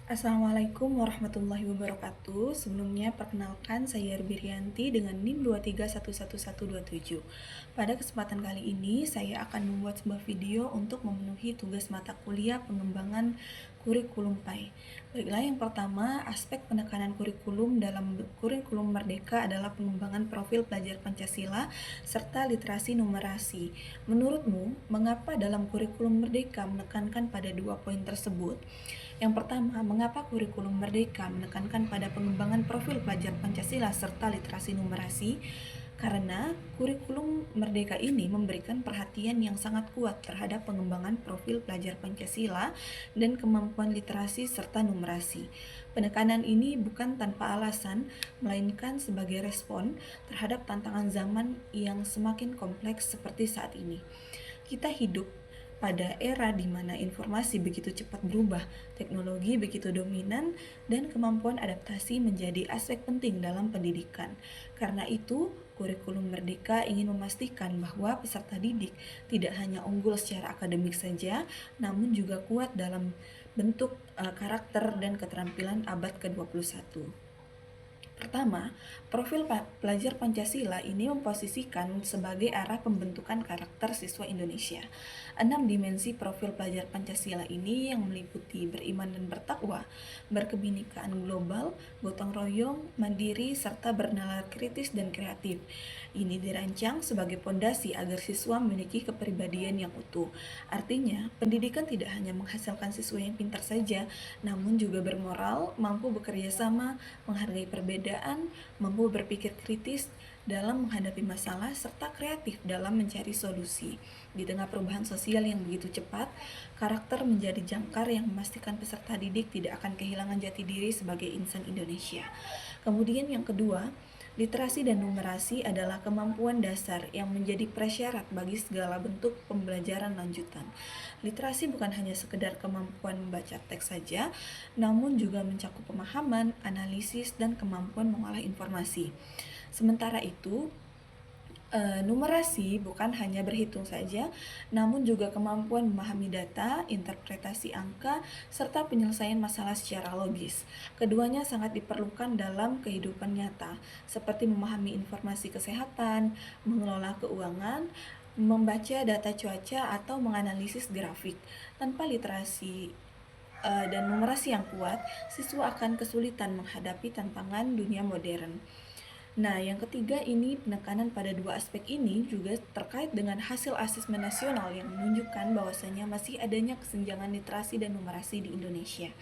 Assalamualaikum warahmatullahi wabarakatuh. Sebelumnya perkenalkan saya Birianti dengan NIM 2311127. Pada kesempatan kali ini saya akan membuat sebuah video untuk memenuhi tugas mata kuliah pengembangan kurikulum PAI. Baiklah, yang pertama, aspek penekanan kurikulum dalam kurikulum Merdeka adalah pengembangan profil pelajar Pancasila serta literasi numerasi. Menurutmu, mengapa dalam kurikulum Merdeka menekankan pada dua poin tersebut? Yang pertama, mengapa kurikulum Merdeka menekankan pada pengembangan profil pelajar Pancasila serta literasi numerasi? Karena kurikulum Merdeka ini memberikan perhatian yang sangat kuat terhadap pengembangan profil pelajar Pancasila dan kemampuan literasi serta numerasi. Penekanan ini bukan tanpa alasan, melainkan sebagai respon terhadap tantangan zaman yang semakin kompleks seperti saat ini. Kita hidup pada era di mana informasi begitu cepat berubah, teknologi begitu dominan, dan kemampuan adaptasi menjadi aspek penting dalam pendidikan. Karena itu, kurikulum Merdeka ingin memastikan bahwa peserta didik tidak hanya unggul secara akademik saja, namun juga kuat dalam bentuk karakter dan keterampilan abad ke-21. Pertama, profil pelajar Pancasila ini memposisikan sebagai arah pembentukan karakter siswa Indonesia. 6 dimensi profil pelajar Pancasila ini yang meliputi beriman dan bertakwa, berkebinekaan global, gotong royong, mandiri, serta bernalar kritis dan kreatif. Ini dirancang sebagai pondasi agar siswa memiliki kepribadian yang utuh. Artinya, pendidikan tidak hanya menghasilkan siswa yang pintar saja, namun juga bermoral, mampu bekerja sama, menghargai perbedaan, mampu berpikir kritis dalam menghadapi masalah, serta kreatif dalam mencari solusi. Di tengah perubahan sosial yang begitu cepat, karakter menjadi jangkar yang memastikan peserta didik tidak akan kehilangan jati diri sebagai insan Indonesia. Kemudian yang kedua, literasi dan numerasi adalah kemampuan dasar yang menjadi prasyarat bagi segala bentuk pembelajaran lanjutan. Literasi bukan hanya sekedar kemampuan membaca teks saja, namun juga mencakup pemahaman, analisis, dan kemampuan mengolah informasi. Sementara itu, numerasi bukan hanya berhitung saja, namun juga kemampuan memahami data, interpretasi angka, serta penyelesaian masalah secara logis. Keduanya sangat diperlukan dalam kehidupan nyata, seperti memahami informasi kesehatan, mengelola keuangan, membaca data cuaca, atau menganalisis grafik. Tanpa literasi dan numerasi yang kuat, siswa akan kesulitan menghadapi tantangan dunia modern. Nah, yang ketiga ini penekanan pada dua aspek ini juga terkait dengan hasil asesmen nasional yang menunjukkan bahwasanya masih adanya kesenjangan literasi dan numerasi di Indonesia.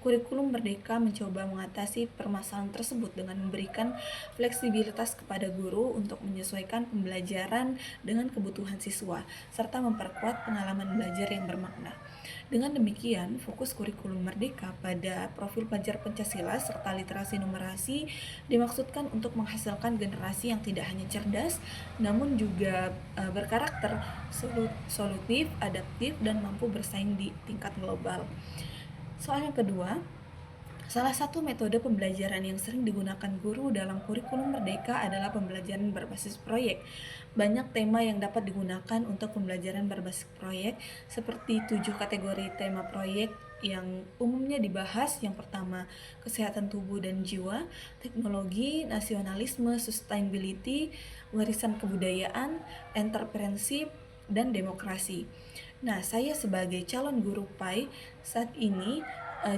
Kurikulum Merdeka mencoba mengatasi permasalahan tersebut dengan memberikan fleksibilitas kepada guru untuk menyesuaikan pembelajaran dengan kebutuhan siswa, serta memperkuat pengalaman belajar yang bermakna. Dengan demikian, fokus kurikulum Merdeka pada profil pelajar Pancasila serta literasi numerasi dimaksudkan untuk menghasilkan generasi yang tidak hanya cerdas, namun juga berkarakter solutif, adaptif, dan mampu bersaing di tingkat global. Soal yang kedua, salah satu metode pembelajaran yang sering digunakan guru dalam kurikulum Merdeka adalah pembelajaran berbasis proyek. Banyak tema yang dapat digunakan untuk pembelajaran berbasis proyek, seperti 7 kategori tema proyek yang umumnya dibahas. Yang pertama, kesehatan tubuh dan jiwa, teknologi, nasionalisme, sustainability, warisan kebudayaan, entrepreneurship, dan demokrasi. Nah, saya sebagai calon guru PAI saat ini,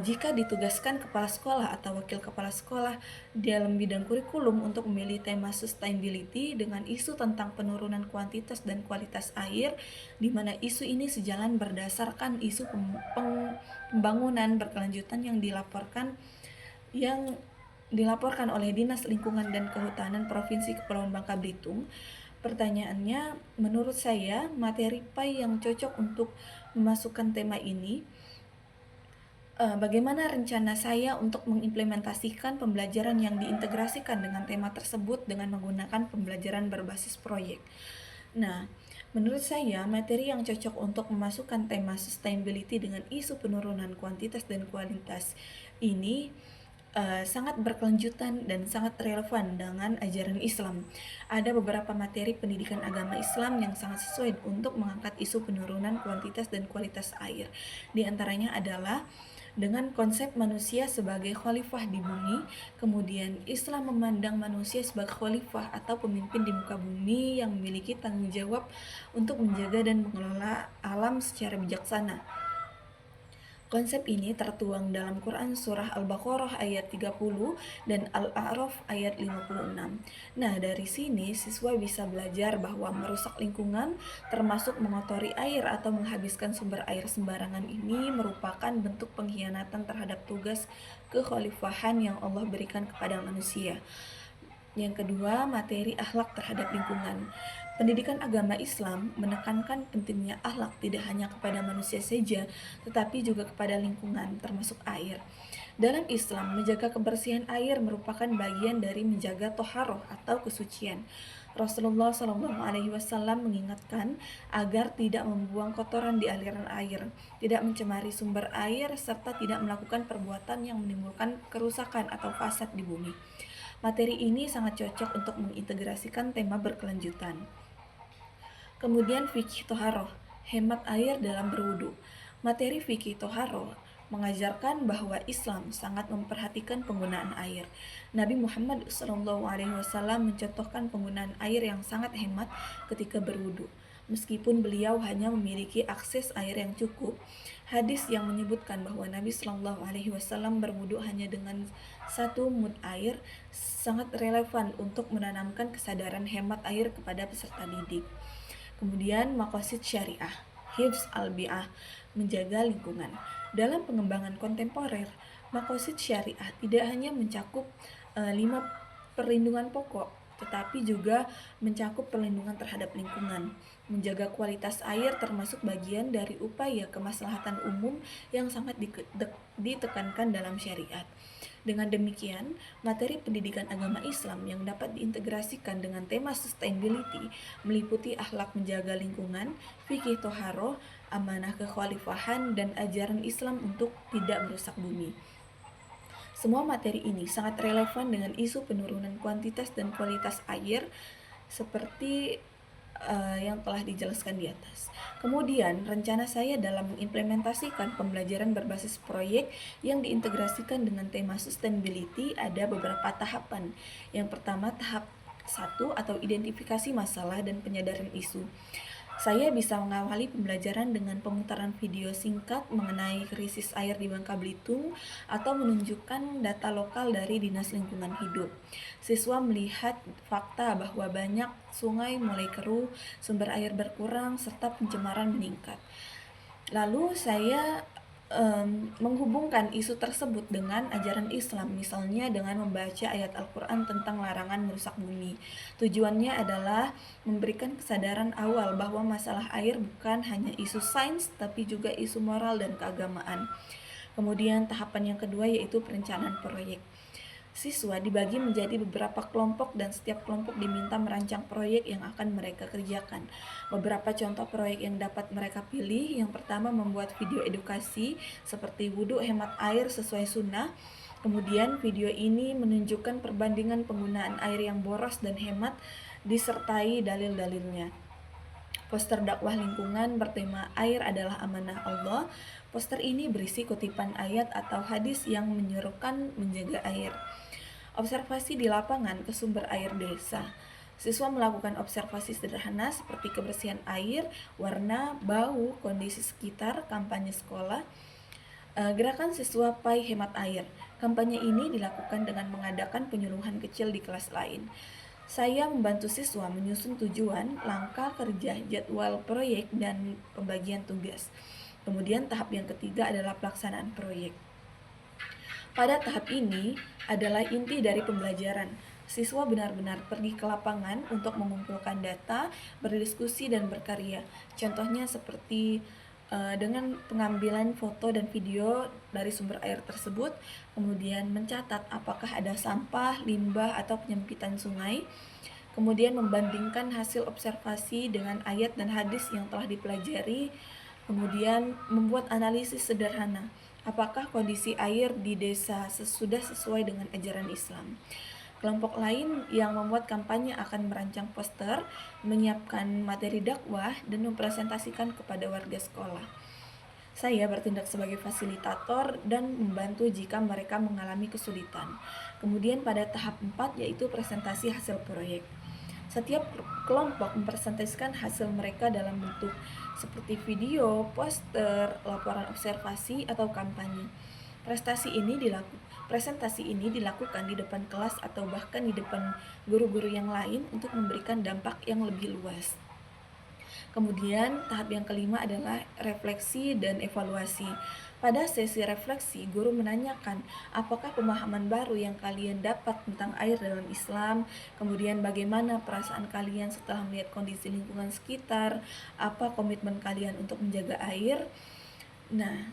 jika ditugaskan kepala sekolah atau wakil kepala sekolah dalam bidang kurikulum untuk memilih tema sustainability dengan isu tentang penurunan kuantitas dan kualitas air, di mana isu ini sejalan berdasarkan isu pembangunan berkelanjutan yang dilaporkan oleh Dinas Lingkungan dan Kehutanan Provinsi Kepulauan Bangka Belitung. Pertanyaannya, menurut saya materi PAI yang cocok untuk memasukkan tema ini, bagaimana rencana saya untuk mengimplementasikan pembelajaran yang diintegrasikan dengan tema tersebut dengan menggunakan pembelajaran berbasis proyek. Nah, menurut saya materi yang cocok untuk memasukkan tema sustainability dengan isu penurunan kuantitas dan kualitas ini sangat berkelanjutan dan sangat relevan dengan ajaran Islam. Ada beberapa materi pendidikan agama Islam yang sangat sesuai untuk mengangkat isu penurunan kuantitas dan kualitas air. Di antaranya adalah Dengan konsep manusia sebagai khalifah di bumi, kemudian Islam memandang manusia sebagai khalifah atau pemimpin di muka bumi yang memiliki tanggung jawab untuk menjaga dan mengelola alam secara bijaksana. Konsep ini tertuang dalam Quran Surah Al-Baqarah ayat 30 dan Al-A'raf ayat 56. Nah, dari sini siswa bisa belajar bahwa merusak lingkungan, termasuk mengotori air atau menghabiskan sumber air sembarangan ini merupakan bentuk pengkhianatan terhadap tugas kekhalifahan yang Allah berikan kepada manusia. Yang kedua, materi akhlak terhadap lingkungan. Pendidikan agama Islam menekankan pentingnya akhlak tidak hanya kepada manusia saja, tetapi juga kepada lingkungan, termasuk air. Dalam Islam, menjaga kebersihan air merupakan bagian dari menjaga toharoh atau kesucian. Rasulullah SAW mengingatkan agar tidak membuang kotoran di aliran air, tidak mencemari sumber air, serta tidak melakukan perbuatan yang menimbulkan kerusakan atau fasad di bumi. Materi ini sangat cocok untuk mengintegrasikan tema berkelanjutan. Kemudian fikih toharoh, hemat air dalam berwudu. Materi fikih toharoh mengajarkan bahwa Islam sangat memperhatikan penggunaan air. Nabi Muhammad SAW mencontohkan penggunaan air yang sangat hemat ketika berwudu. Meskipun beliau hanya memiliki akses air yang cukup, hadis yang menyebutkan bahwa Nabi Shallallahu Alaihi Wasallam berwudu hanya dengan 1 mud air sangat relevan untuk menanamkan kesadaran hemat air kepada peserta didik. Kemudian maqasid syariah, hifz al-bi'ah, menjaga lingkungan. Dalam pengembangan kontemporer, maqasid syariah tidak hanya mencakup 5 perlindungan pokok, tetapi juga mencakup perlindungan terhadap lingkungan. Menjaga kualitas air termasuk bagian dari upaya kemaslahatan umum yang sangat ditekankan dalam syariat. Dengan demikian, materi pendidikan agama Islam yang dapat diintegrasikan dengan tema sustainability meliputi akhlak menjaga lingkungan, fikih toharoh, amanah kekhalifahan, dan ajaran Islam untuk tidak merusak bumi. Semua materi ini sangat relevan dengan isu penurunan kuantitas dan kualitas air seperti yang telah dijelaskan di atas. Kemudian, rencana saya dalam mengimplementasikan pembelajaran berbasis proyek yang diintegrasikan dengan tema sustainability ada beberapa tahapan. Yang pertama, tahap 1 atau identifikasi masalah dan penyadaran isu. Saya bisa mengawali pembelajaran dengan pemutaran video singkat mengenai krisis air di Bangka Belitung atau menunjukkan data lokal dari Dinas Lingkungan Hidup. Siswa melihat fakta bahwa banyak sungai mulai keruh, sumber air berkurang, serta pencemaran meningkat. Lalu saya menghubungkan isu tersebut dengan ajaran Islam, misalnya dengan membaca ayat Al-Quran tentang larangan merusak bumi. Tujuannya adalah memberikan kesadaran awal bahwa masalah air bukan hanya isu sains, tapi juga isu moral dan keagamaan. Kemudian tahapan yang kedua yaitu perencanaan proyek. Siswa dibagi menjadi beberapa kelompok dan setiap kelompok diminta merancang proyek yang akan mereka kerjakan. Beberapa contoh proyek yang dapat mereka pilih, yang pertama membuat video edukasi seperti wudhu hemat air sesuai sunnah. Kemudian video ini menunjukkan perbandingan penggunaan air yang boros dan hemat disertai dalil-dalilnya. Poster dakwah lingkungan bertema air adalah amanah Allah. Poster ini berisi kutipan ayat atau hadis yang menyerukan menjaga air. Observasi di lapangan ke sumber air desa. Siswa melakukan observasi sederhana seperti kebersihan air, warna, bau, kondisi sekitar, kampanye sekolah. Gerakan siswa Pai Hemat Air. Kampanye ini dilakukan dengan mengadakan penyuluhan kecil di kelas lain. Saya membantu siswa menyusun tujuan, langkah kerja, jadwal proyek, dan pembagian tugas. Kemudian tahap yang ketiga adalah pelaksanaan proyek. Pada tahap ini adalah inti dari pembelajaran. Siswa benar-benar pergi ke lapangan untuk mengumpulkan data, berdiskusi, dan berkarya. Contohnya seperti dengan pengambilan foto dan video dari sumber air tersebut, kemudian mencatat apakah ada sampah, limbah, atau penyempitan sungai, kemudian membandingkan hasil observasi dengan ayat dan hadis yang telah dipelajari, kemudian membuat analisis sederhana. Apakah kondisi air di desa sudah sesuai dengan ajaran Islam? Kelompok lain yang membuat kampanye akan merancang poster, menyiapkan materi dakwah, dan mempresentasikan kepada warga sekolah. Saya bertindak sebagai fasilitator dan membantu jika mereka mengalami kesulitan. Kemudian pada tahap 4 yaitu presentasi hasil proyek. Setiap kelompok mempresentasikan hasil mereka dalam bentuk seperti video, poster, laporan observasi, atau kampanye. Presentasi ini dilakukan di depan kelas atau bahkan di depan guru-guru yang lain untuk memberikan dampak yang lebih luas. Kemudian tahap yang kelima adalah refleksi dan evaluasi. Pada sesi refleksi, guru menanyakan apakah pemahaman baru yang kalian dapat tentang air dalam Islam, kemudian bagaimana perasaan kalian setelah melihat kondisi lingkungan sekitar, apa komitmen kalian untuk menjaga air. Nah,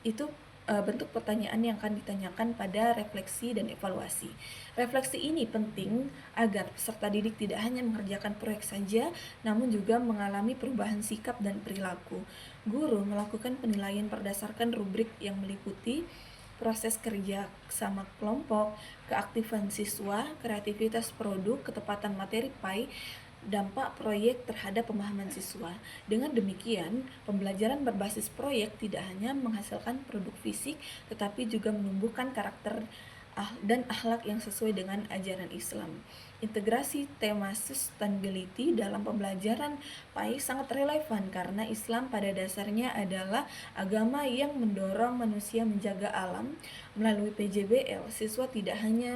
itu bentuk pertanyaan yang akan ditanyakan pada refleksi dan evaluasi. Refleksi ini penting agar peserta didik tidak hanya mengerjakan proyek saja, namun juga mengalami perubahan sikap dan perilaku. Guru melakukan penilaian berdasarkan rubrik yang meliputi proses kerja sama kelompok, keaktifan siswa, kreativitas produk, ketepatan materi PAI, dampak proyek terhadap pemahaman siswa. Dengan demikian, pembelajaran berbasis proyek tidak hanya menghasilkan produk fisik, tetapi juga menumbuhkan karakter dan akhlak yang sesuai dengan ajaran Islam. Integrasi tema sustainability dalam pembelajaran PAI sangat relevan karena Islam pada dasarnya adalah agama yang mendorong manusia menjaga alam. Melalui PJBL, siswa tidak hanya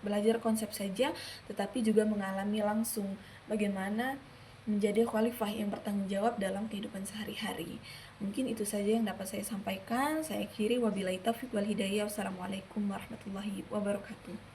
belajar konsep saja, tetapi juga mengalami langsung bagaimana menjadi khalifah yang bertanggung jawab dalam kehidupan sehari-hari. Mungkin itu saja yang dapat saya sampaikan. Saya akhiri, wabillahi taufiq wal hidayah. Wassalamualaikum warahmatullahi wabarakatuh.